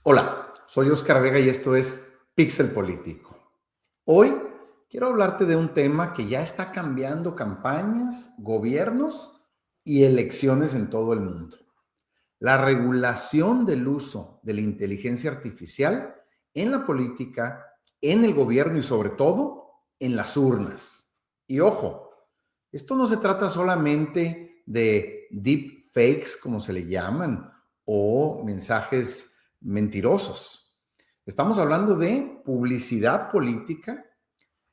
Hola, soy Oscar Vega y esto es Píxel Político. Hoy quiero hablarte de un tema que ya está cambiando campañas, gobiernos y elecciones en todo el mundo. La regulación del uso de la inteligencia artificial en la política, en el gobierno y sobre todo en las urnas. Y ojo, esto no se trata solamente de deep fakes, como se le llaman, o mensajes mentirosos. Estamos hablando de publicidad política,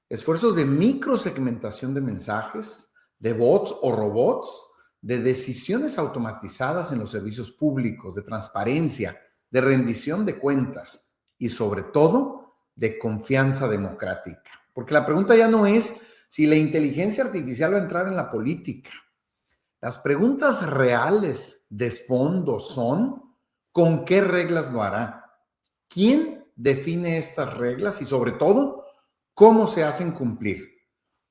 esfuerzos de microsegmentación de mensajes, de bots o robots, de decisiones automatizadas en los servicios públicos, de transparencia, de rendición de cuentas y sobre todo de confianza democrática. Porque la pregunta ya no es si la inteligencia artificial va a entrar en la política. Las preguntas reales de fondo son: ¿con qué reglas lo hará? ¿Quién define estas reglas? Y sobre todo, ¿cómo se hacen cumplir?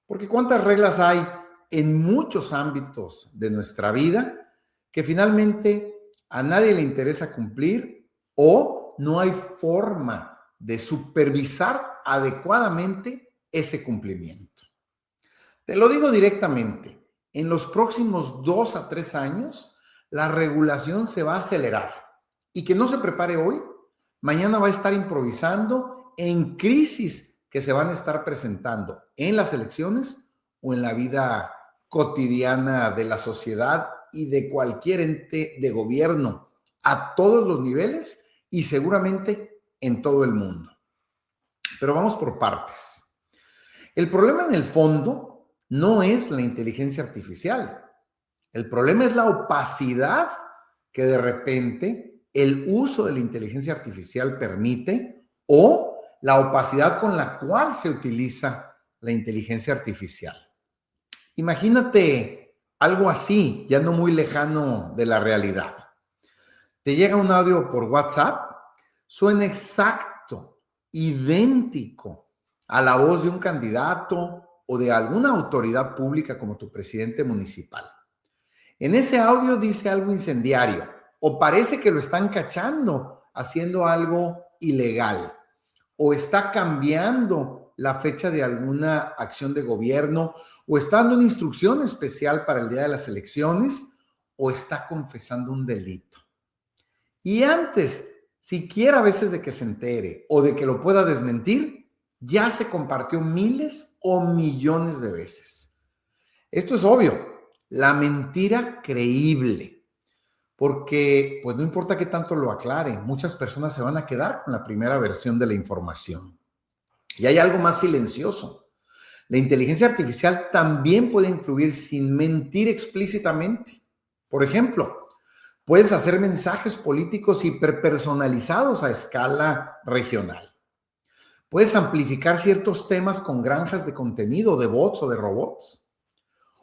Porque cuántas reglas hay en muchos ámbitos de nuestra vida que finalmente a nadie le interesa cumplir o no hay forma de supervisar adecuadamente ese cumplimiento. Te lo digo directamente, en los próximos 2 a 3 años, la regulación se va a acelerar y que no se prepare hoy, mañana va a estar improvisando en crisis que se van a estar presentando en las elecciones o en la vida cotidiana de la sociedad y de cualquier ente de gobierno a todos los niveles y seguramente en todo el mundo. Pero vamos por partes. El problema en el fondo no es la inteligencia artificial. El problema es la opacidad que de repente el uso de la inteligencia artificial permite o la opacidad con la cual se utiliza la inteligencia artificial. Imagínate algo así, ya no muy lejano de la realidad. Te llega un audio por WhatsApp, suena exacto, idéntico a la voz de un candidato o de alguna autoridad pública como tu presidente municipal. En ese audio dice algo incendiario o parece que lo están cachando haciendo algo ilegal o está cambiando la fecha de alguna acción de gobierno o está dando una instrucción especial para el día de las elecciones o está confesando un delito. Y antes, siquiera a veces de que se entere o de que lo pueda desmentir, ya se compartió miles o millones de veces. Esto es obvio, la mentira creíble, porque pues no importa qué tanto lo aclare, muchas personas se van a quedar con la primera versión de la información. Y hay algo más silencioso. La inteligencia artificial también puede influir sin mentir explícitamente. Por ejemplo, puedes hacer mensajes políticos hiperpersonalizados a escala regional. Puedes amplificar ciertos temas con granjas de contenido, de bots o de robots.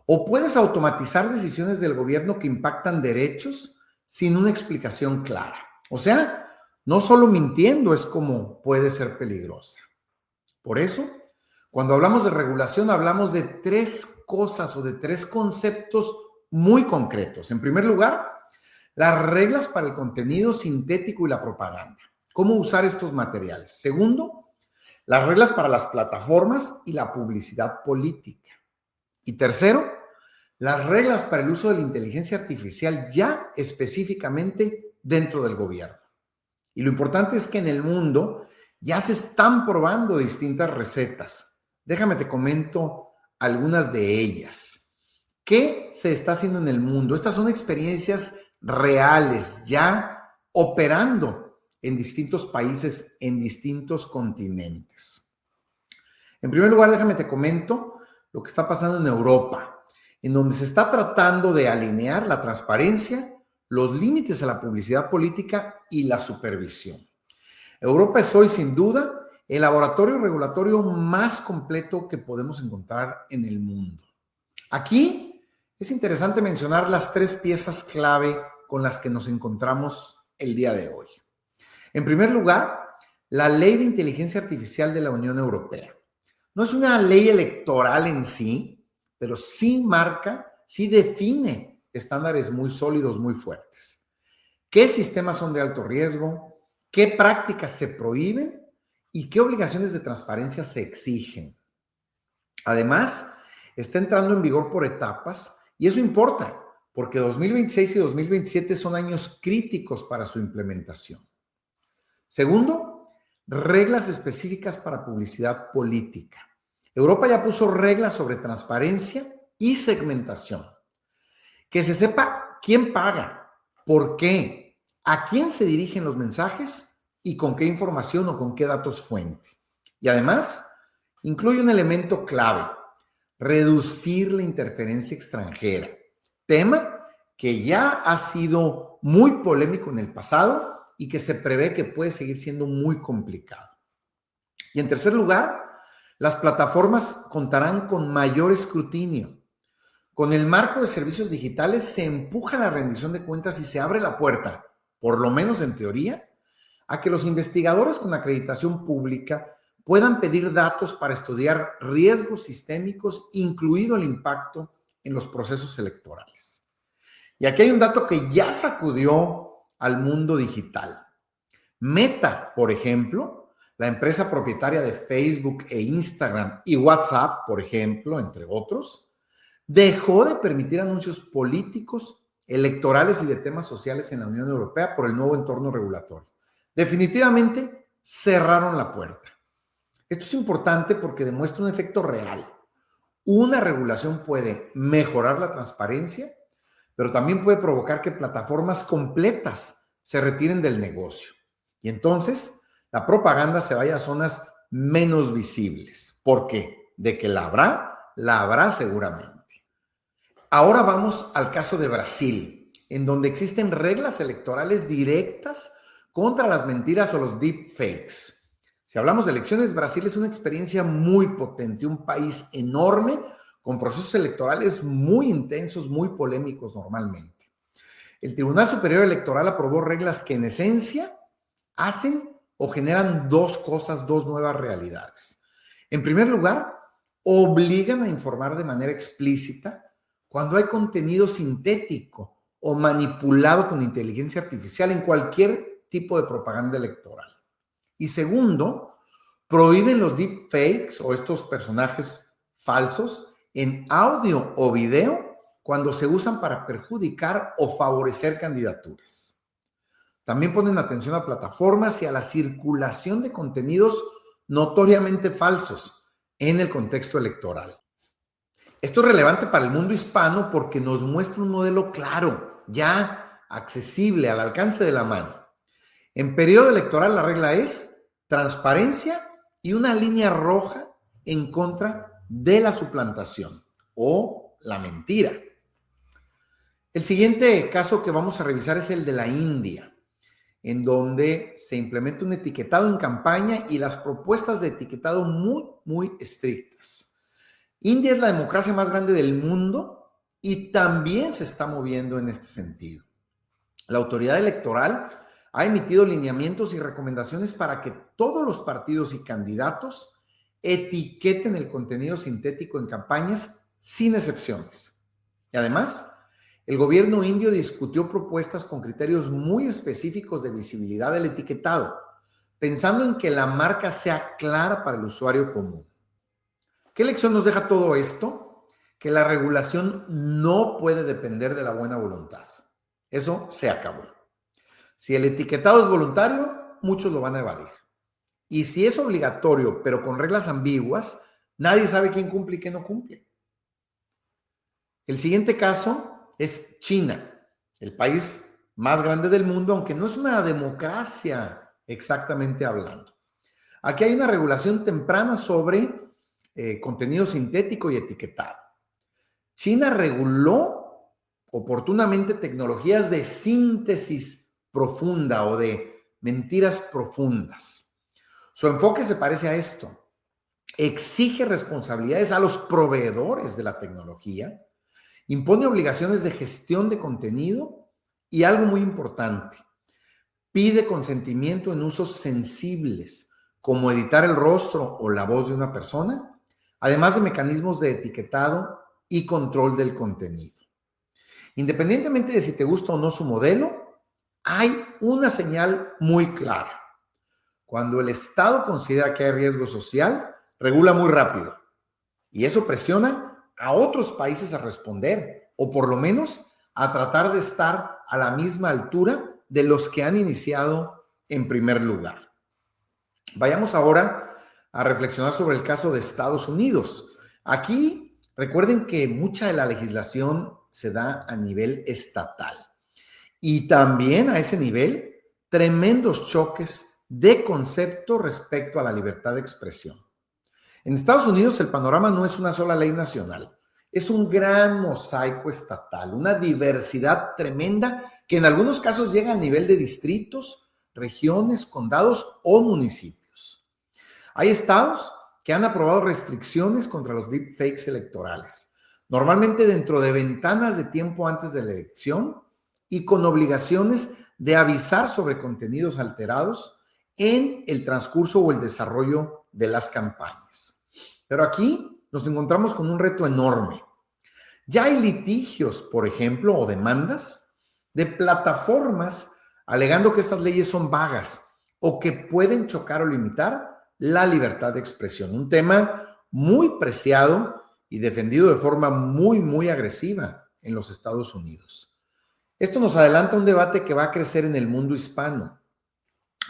O puedes automatizar decisiones del gobierno que impactan derechos sin una explicación clara. O sea, no solo mintiendo es como puede ser peligrosa. Por eso, cuando hablamos de regulación, hablamos de 3 cosas o de 3 conceptos muy concretos. En primer lugar, las reglas para el contenido sintético y la propaganda. ¿Cómo usar estos materiales? Segundo, las reglas para las plataformas y la publicidad política. Y tercero, las reglas para el uso de la inteligencia artificial ya específicamente dentro del gobierno. Y lo importante es que en el mundo ya se están probando distintas recetas. Déjame te comento algunas de ellas. ¿Qué se está haciendo en el mundo? Estas son experiencias reales, ya operando en distintos países, en distintos continentes. En primer lugar, déjame te comento lo que está pasando en Europa, en donde se está tratando de alinear la transparencia, los límites a la publicidad política y la supervisión. Europa es hoy, sin duda, el laboratorio regulatorio más completo que podemos encontrar en el mundo. Aquí es interesante mencionar las 3 piezas clave con las que nos encontramos el día de hoy. En primer lugar, la Ley de Inteligencia Artificial de la Unión Europea. No es una ley electoral en sí, pero sí marca, sí define estándares muy sólidos, muy fuertes. ¿Qué sistemas son de alto riesgo? qué prácticas se prohíben y qué obligaciones de transparencia se exigen. Además, está entrando en vigor por etapas y eso importa, porque 2026 y 2027 son años críticos para su implementación. Segundo, reglas específicas para publicidad política. Europa ya puso reglas sobre transparencia y segmentación. Que se sepa quién paga, por qué, a quién se dirigen los mensajes y con qué información o con qué datos fuente. Y además, incluye un elemento clave: reducir la interferencia extranjera, tema que ya ha sido muy polémico en el pasado y que se prevé que puede seguir siendo muy complicado. Y en tercer lugar, las plataformas contarán con mayor escrutinio. Con el marco de servicios digitales se empuja la rendición de cuentas y se abre la puerta, por lo menos en teoría, a que los investigadores con acreditación pública puedan pedir datos para estudiar riesgos sistémicos, incluido el impacto en los procesos electorales. Y aquí hay un dato que ya sacudió al mundo digital. Meta, por ejemplo, la empresa propietaria de Facebook e Instagram y WhatsApp, por ejemplo, entre otros, dejó de permitir anuncios políticos, electorales y de temas sociales en la Unión Europea por el nuevo entorno regulatorio. Definitivamente cerraron la puerta. Esto es importante porque demuestra un efecto real. Una regulación puede mejorar la transparencia, pero también puede provocar que plataformas completas se retiren del negocio. Y entonces la propaganda se vaya a zonas menos visibles. ¿Por qué? De que la habrá seguramente. Ahora vamos al caso de Brasil, en donde existen reglas electorales directas contra las mentiras o los deepfakes. Si hablamos de elecciones, Brasil es una experiencia muy potente, un país enorme con procesos electorales muy intensos, muy polémicos normalmente. El Tribunal Superior Electoral aprobó reglas que en esencia hacen o generan dos cosas, dos nuevas realidades. En primer lugar, obligan a informar de manera explícita cuando hay contenido sintético o manipulado con inteligencia artificial en cualquier tipo de propaganda electoral. Y segundo, prohíben los deepfakes o estos personajes falsos en audio o video cuando se usan para perjudicar o favorecer candidaturas. También ponen atención a plataformas y a la circulación de contenidos notoriamente falsos en el contexto electoral. Esto es relevante para el mundo hispano porque nos muestra un modelo claro, ya accesible, al alcance de la mano. En periodo electoral la regla es transparencia y una línea roja en contra de la suplantación o la mentira. El siguiente caso que vamos a revisar es el de la India, en donde se implementa un etiquetado en campaña y las propuestas de etiquetado muy estrictas. India es la democracia más grande del mundo y también se está moviendo en este sentido. La autoridad electoral ha emitido lineamientos y recomendaciones para que todos los partidos y candidatos etiqueten el contenido sintético en campañas sin excepciones. Y además, el gobierno indio discutió propuestas con criterios muy específicos de visibilidad del etiquetado, pensando en que la marca sea clara para el usuario común. ¿Qué lección nos deja todo esto? Que la regulación no puede depender de la buena voluntad. Eso se acabó. Si el etiquetado es voluntario, muchos lo van a evadir. Y si es obligatorio, pero con reglas ambiguas, nadie sabe quién cumple y quién no cumple. El siguiente caso es China, el país más grande del mundo, aunque no es una democracia exactamente hablando. Aquí hay una regulación temprana sobre contenido sintético y etiquetado. China reguló oportunamente tecnologías de síntesis profunda o de mentiras profundas. Su enfoque se parece a esto. Exige responsabilidades a los proveedores de la tecnología, impone obligaciones de gestión de contenido y algo muy importante, pide consentimiento en usos sensibles, como editar el rostro o la voz de una persona, además de mecanismos de etiquetado y control del contenido. Independientemente de si te gusta o no su modelo, hay una señal muy clara. Cuando el Estado considera que hay riesgo social, regula muy rápido. Y eso presiona a otros países a responder, o por lo menos a tratar de estar a la misma altura de los que han iniciado en primer lugar. Vayamos ahora a reflexionar sobre el caso de Estados Unidos. Aquí recuerden que mucha de la legislación se da a nivel estatal y también a ese nivel tremendos choques de concepto respecto a la libertad de expresión. En Estados Unidos el panorama no es una sola ley nacional, es un gran mosaico estatal, una diversidad tremenda que en algunos casos llega a nivel de distritos, regiones, condados o municipios. Hay estados que han aprobado restricciones contra los deepfakes electorales, normalmente dentro de ventanas de tiempo antes de la elección y con obligaciones de avisar sobre contenidos alterados en el transcurso o el desarrollo de las campañas. Pero aquí nos encontramos con un reto enorme. Ya hay litigios, por ejemplo, o demandas de plataformas alegando que estas leyes son vagas o que pueden chocar o limitar la libertad de expresión. Un tema muy preciado y defendido de forma muy agresiva en los Estados Unidos. Esto nos adelanta un debate que va a crecer en el mundo hispano.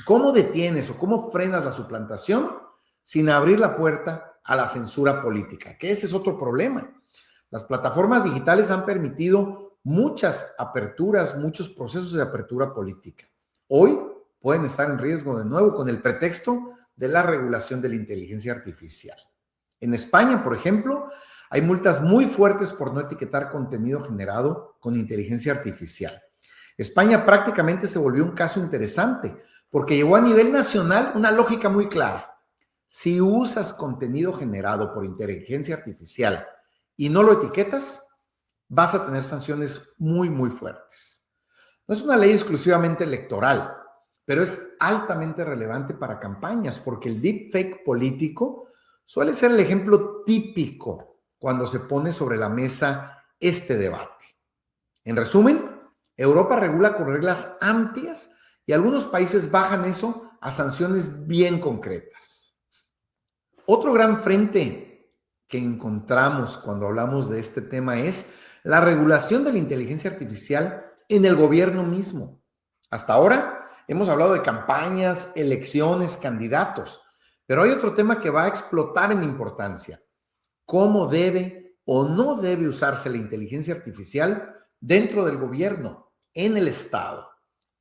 ¿Cómo detienes o cómo frenas la suplantación sin abrir la puerta a la censura política? Que ese es otro problema. Las plataformas digitales han permitido muchas aperturas, muchos procesos de apertura política. Hoy pueden estar en riesgo de nuevo con el pretexto de la regulación de la inteligencia artificial. En España, por ejemplo, hay multas muy fuertes por no etiquetar contenido generado con inteligencia artificial. España prácticamente se volvió un caso interesante porque llevó a nivel nacional una lógica muy clara. Si usas contenido generado por inteligencia artificial y no lo etiquetas, vas a tener sanciones muy fuertes. No es una ley exclusivamente electoral, pero es altamente relevante para campañas porque el deepfake político suele ser el ejemplo típico cuando se pone sobre la mesa este debate. En resumen, Europa regula con reglas amplias y algunos países bajan eso a sanciones bien concretas. Otro gran frente que encontramos cuando hablamos de este tema es la regulación de la inteligencia artificial en el gobierno mismo. Hasta ahora hemos hablado de campañas, elecciones, candidatos, pero hay otro tema que va a explotar en importancia. ¿Cómo debe o no debe usarse la inteligencia artificial dentro del gobierno, en el Estado?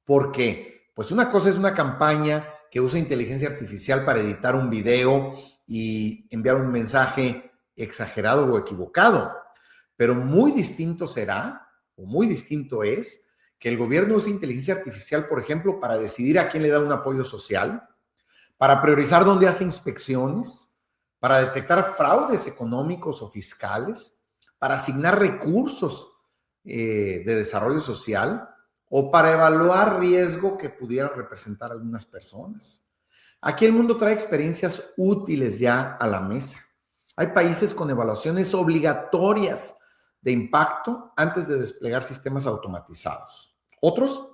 Porque, pues una cosa es una campaña que usa inteligencia artificial para editar un video y enviar un mensaje exagerado o equivocado, pero muy distinto será, o muy distinto es, que el gobierno use inteligencia artificial, por ejemplo, para decidir a quién le da un apoyo social, para priorizar dónde hace inspecciones, para detectar fraudes económicos o fiscales, para asignar recursos de desarrollo social o para evaluar riesgo que pudieran representar algunas personas. Aquí el mundo trae experiencias útiles ya a la mesa. Hay países con evaluaciones obligatorias de impacto antes de desplegar sistemas automatizados. Otros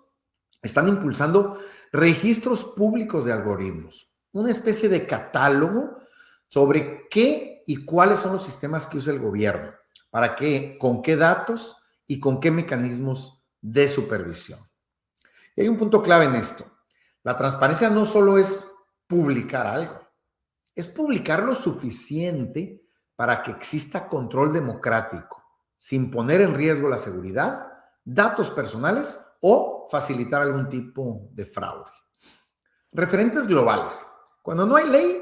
están impulsando registros públicos de algoritmos, una especie de catálogo sobre qué y cuáles son los sistemas que usa el gobierno, para qué, con qué datos y con qué mecanismos de supervisión. Y hay un punto clave en esto. La transparencia no solo es publicar algo, es publicar lo suficiente para que exista control democrático, sin poner en riesgo la seguridad, datos personales o facilitar algún tipo de fraude. Referentes globales. Cuando no hay ley,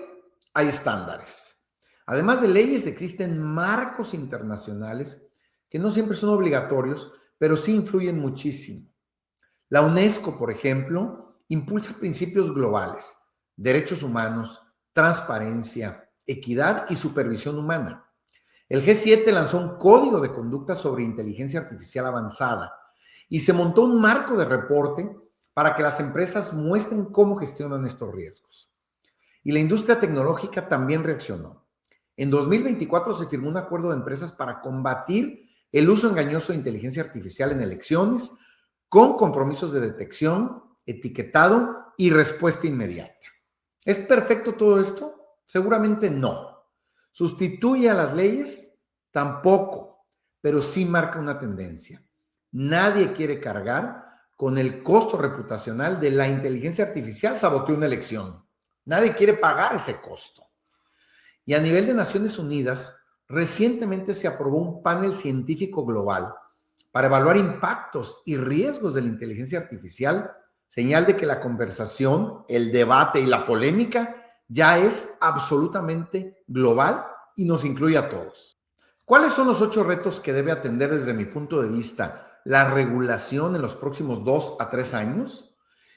hay estándares. Además de leyes, existen marcos internacionales que no siempre son obligatorios, pero sí influyen muchísimo. La UNESCO, por ejemplo, impulsa principios globales, derechos humanos, transparencia, equidad y supervisión humana. El G7 lanzó un código de conducta sobre inteligencia artificial avanzada y se montó un marco de reporte para que las empresas muestren cómo gestionan estos riesgos. Y la industria tecnológica también reaccionó. En 2024 se firmó un acuerdo de empresas para combatir el uso engañoso de inteligencia artificial en elecciones con compromisos de detección, etiquetado y respuesta inmediata. ¿Es perfecto todo esto? Seguramente no. ¿Sustituye a las leyes? Tampoco, pero sí marca una tendencia. Nadie quiere cargar con el costo reputacional de la inteligencia artificial saboteó una elección. Nadie quiere pagar ese costo. Y a nivel de Naciones Unidas, recientemente se aprobó un panel científico global para evaluar impactos y riesgos de la inteligencia artificial, señal de que la conversación, el debate y la polémica ya es absolutamente global y nos incluye a todos. ¿Cuáles son los 8 retos que debe atender desde mi punto de vista la regulación en los próximos 2 a 3 años?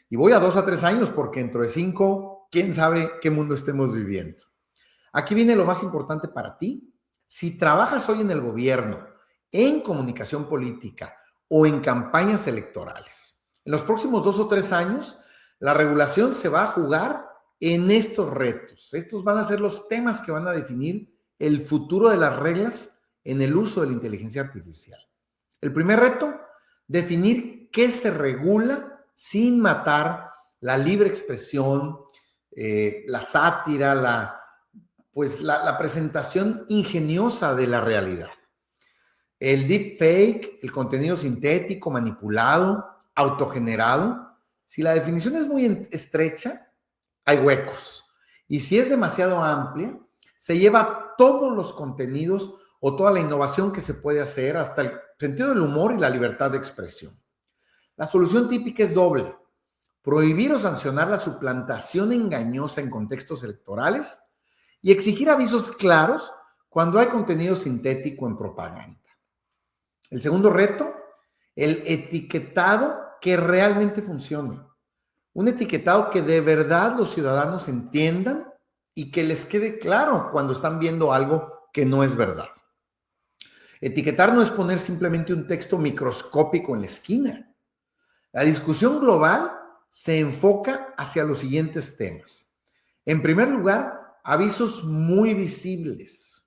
Y voy a 2 a 3 años porque dentro de 5, quién sabe qué mundo estemos viviendo. Aquí viene lo más importante para ti. Si trabajas hoy en el gobierno, en comunicación política o en campañas electorales, en los próximos 2 o 3 años, la regulación se va a jugar en estos retos. Estos van a ser los temas que van a definir el futuro de las reglas en el uso de la inteligencia artificial. El primer reto, definir qué se regula sin matar la libre expresión, la sátira, la presentación ingeniosa de la realidad. El deepfake, el contenido sintético, manipulado, autogenerado. Si la definición es muy estrecha, hay huecos. Y si es demasiado amplia, se lleva todos los contenidos o toda la innovación que se puede hacer, hasta el sentido del humor y la libertad de expresión. La solución típica es doble: prohibir o sancionar la suplantación engañosa en contextos electorales y exigir avisos claros cuando hay contenido sintético en propaganda. El segundo reto, el etiquetado que realmente funcione. Un etiquetado que de verdad los ciudadanos entiendan y que les quede claro cuando están viendo algo que no es verdad. Etiquetar no es poner simplemente un texto microscópico en la esquina. La discusión global se enfoca hacia los siguientes temas. En primer lugar, avisos muy visibles.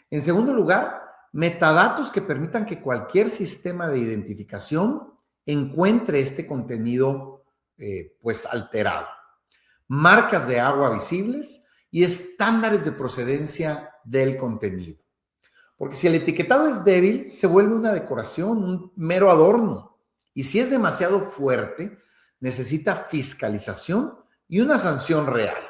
En segundo lugar, metadatos que permitan que cualquier sistema de identificación encuentre este contenido alterado. Marcas de agua visibles y estándares de procedencia del contenido. Porque si el etiquetado es débil, se vuelve una decoración, un mero adorno. Y si es demasiado fuerte, necesita fiscalización y una sanción real.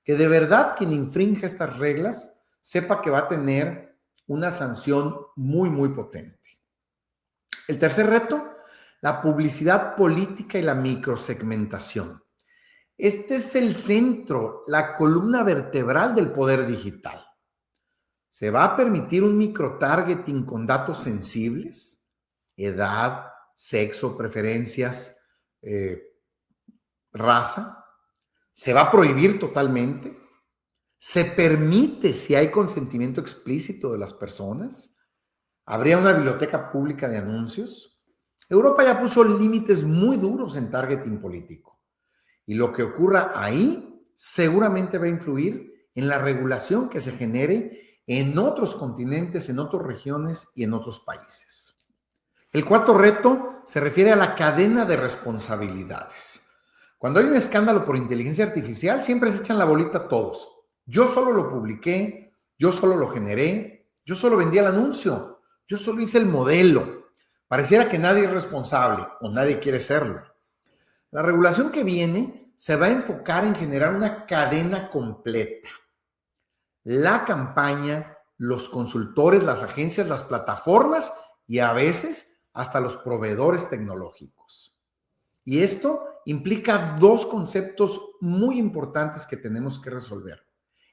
Que de verdad quien infrinja estas reglas sepa que va a tener una sanción muy, muy potente. El tercer reto, la publicidad política y la microsegmentación. Este es el centro, la columna vertebral del poder digital. ¿Se va a permitir un microtargeting con datos sensibles? Edad, sexo, preferencias, raza. ¿Se va a prohibir totalmente? ¿Se permite si hay consentimiento explícito de las personas? ¿Habría una biblioteca pública de anuncios? Europa ya puso límites muy duros en targeting político. Y lo que ocurra ahí seguramente va a influir en la regulación que se genere en otros continentes, en otras regiones y en otros países. El cuarto reto se refiere a la cadena de responsabilidades. Cuando hay un escándalo por inteligencia artificial, siempre se echan la bolita a todos. Yo solo lo publiqué, yo solo lo generé, yo solo vendí el anuncio, yo solo hice el modelo. Pareciera que nadie es responsable o nadie quiere serlo. La regulación que viene se va a enfocar en generar una cadena completa. La campaña, los consultores, las agencias, las plataformas y a veces hasta los proveedores tecnológicos. Y esto implica 2 conceptos muy importantes que tenemos que resolver: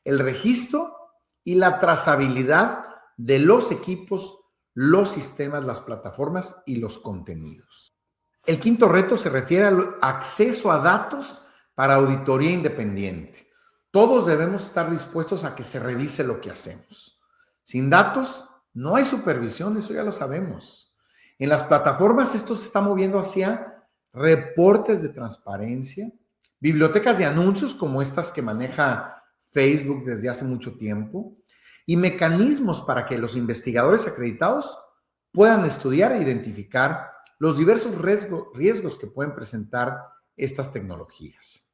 el registro y la trazabilidad de los equipos, los sistemas, las plataformas y los contenidos. El quinto reto se refiere al acceso a datos para auditoría independiente. Todos debemos estar dispuestos a que se revise lo que hacemos. Sin datos no hay supervisión, eso ya lo sabemos. En las plataformas esto se está moviendo hacia reportes de transparencia, bibliotecas de anuncios como estas que maneja Facebook desde hace mucho tiempo y mecanismos para que los investigadores acreditados puedan estudiar e identificar los diversos riesgos que pueden presentar estas tecnologías.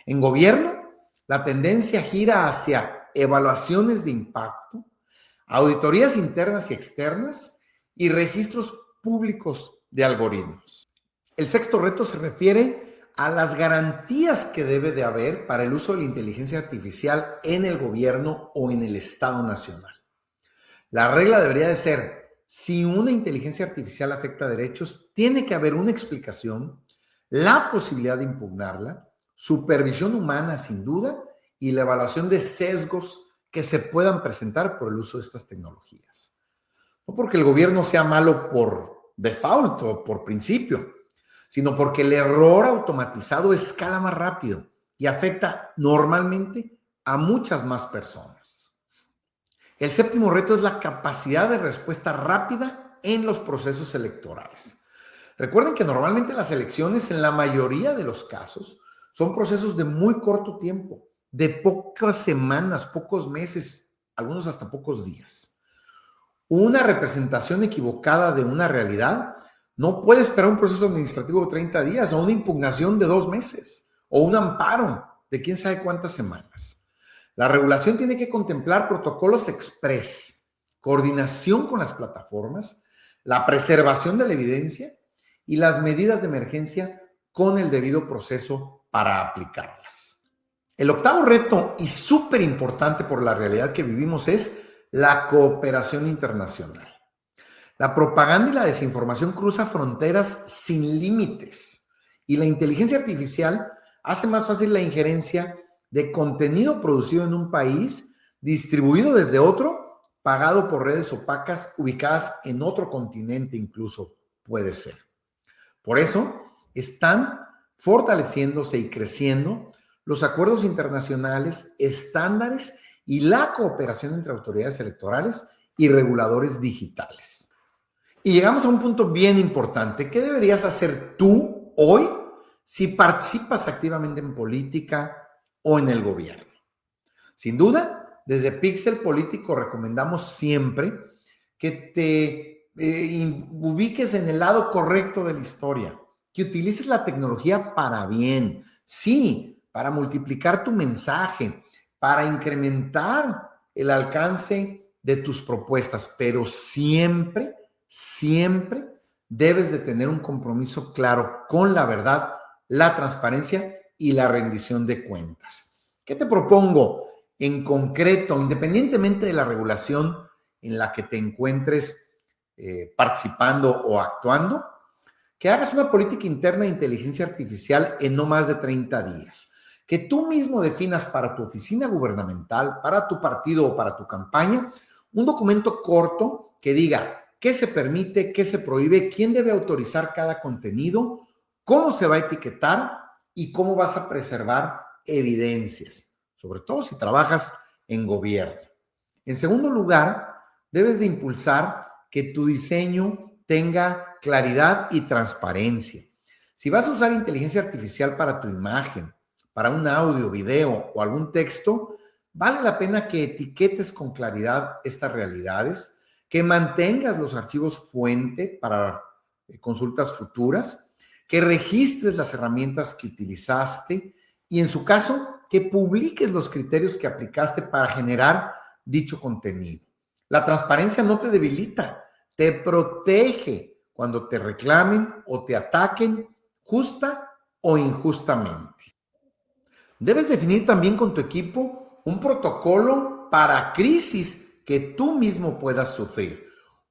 En gobierno, La tendencia gira hacia evaluaciones de impacto, auditorías internas y externas y registros públicos de algoritmos. El sexto reto se refiere a las garantías que debe de haber para el uso de la inteligencia artificial en el gobierno o en el Estado nacional. La regla debería de ser, si una inteligencia artificial afecta derechos, tiene que haber una explicación, la posibilidad de impugnarla, supervisión humana sin duda y la evaluación de sesgos que se puedan presentar por el uso de estas tecnologías. No porque el gobierno sea malo por default o por principio, sino porque el error automatizado escala más rápido y afecta normalmente a muchas más personas. El séptimo reto es la capacidad de respuesta rápida en los procesos electorales. Recuerden que normalmente las elecciones, en la mayoría de los casos, son procesos de muy corto tiempo, de pocas semanas, pocos meses, algunos hasta pocos días. Una representación equivocada de una realidad no puede esperar un proceso administrativo de 30 días o una impugnación de 2 meses o un amparo de quién sabe cuántas semanas. La regulación tiene que contemplar protocolos express, coordinación con las plataformas, la preservación de la evidencia y las medidas de emergencia con el debido proceso para aplicarlas. El octavo reto, y súper importante por la realidad que vivimos, es la cooperación internacional. La propaganda y la desinformación cruzan fronteras sin límites y la inteligencia artificial hace más fácil la injerencia de contenido producido en un país, distribuido desde otro, pagado por redes opacas ubicadas en otro continente incluso puede ser. Por eso están fortaleciéndose y creciendo los acuerdos internacionales, estándares y la cooperación entre autoridades electorales y reguladores digitales. Y llegamos a un punto bien importante. ¿Qué deberías hacer tú hoy si participas activamente en política o en el gobierno? Sin duda, desde Pixel Político recomendamos siempre que te ubiques en el lado correcto de la historia, que utilices la tecnología para bien, sí, para multiplicar tu mensaje, para incrementar el alcance de tus propuestas, pero siempre debes de tener un compromiso claro con la verdad, la transparencia y la rendición de cuentas. ¿Qué te propongo en concreto, independientemente de la regulación en la que te encuentres participando o actuando? Que hagas una política interna de inteligencia artificial en no más de 30 días. Que tú mismo definas para tu oficina gubernamental, para tu partido o para tu campaña, un documento corto que diga qué se permite, qué se prohíbe, quién debe autorizar cada contenido, cómo se va a etiquetar y cómo vas a preservar evidencias, sobre todo si trabajas en gobierno. En segundo lugar, debes de impulsar que tu diseño tenga claridad y transparencia. Si vas a usar inteligencia artificial para tu imagen, para un audio, video o algún texto, vale la pena que etiquetes con claridad estas realidades, que mantengas los archivos fuente para consultas futuras, que registres las herramientas que utilizaste y, en su caso, que publiques los criterios que aplicaste para generar dicho contenido. La transparencia no te debilita, te protege cuando te reclamen o te ataquen justa o injustamente. Debes definir también con tu equipo un protocolo para crisis que tú mismo puedas sufrir.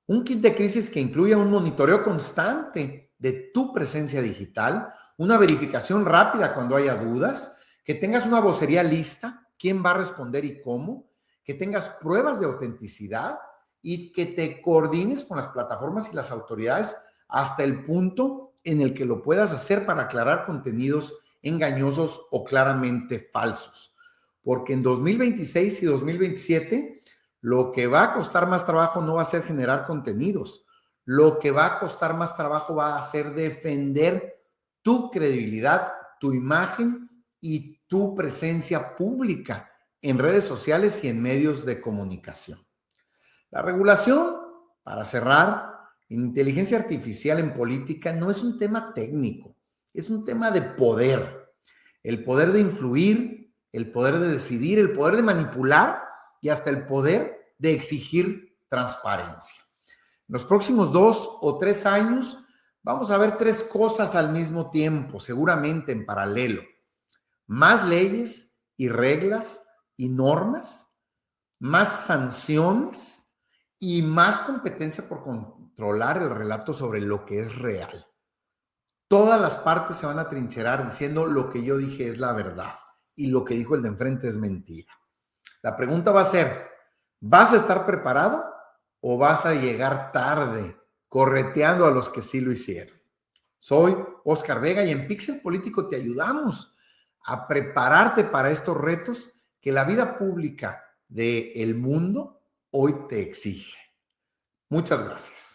Un kit de crisis que incluya un monitoreo constante de tu presencia digital, una verificación rápida cuando haya dudas, que tengas una vocería lista, quién va a responder y cómo, que tengas pruebas de autenticidad y que te coordines con las plataformas y las autoridades hasta el punto en el que lo puedas hacer para aclarar contenidos engañosos o claramente falsos. Porque en 2026 y 2027 lo que va a costar más trabajo no va a ser generar contenidos. Lo que va a costar más trabajo va a ser defender tu credibilidad, tu imagen y tu presencia pública en redes sociales y en medios de comunicación. La regulación, para cerrar, en inteligencia artificial en política no es un tema técnico, es un tema de poder. El poder de influir, el poder de decidir, el poder de manipular y hasta el poder de exigir transparencia. En los próximos 2 o 3 años vamos a ver 3 cosas al mismo tiempo, seguramente en paralelo. Más leyes y reglas y normas, más sanciones y más competencia por controlar el relato sobre lo que es real. Todas las partes se van a trincherar diciendo lo que yo dije es la verdad y lo que dijo el de enfrente es mentira. La pregunta va a ser, ¿vas a estar preparado o vas a llegar tarde correteando a los que sí lo hicieron? Soy Oscar Vega y en Pixel Político te ayudamos a prepararte para estos retos que la vida pública del mundo hoy te exige. Muchas gracias.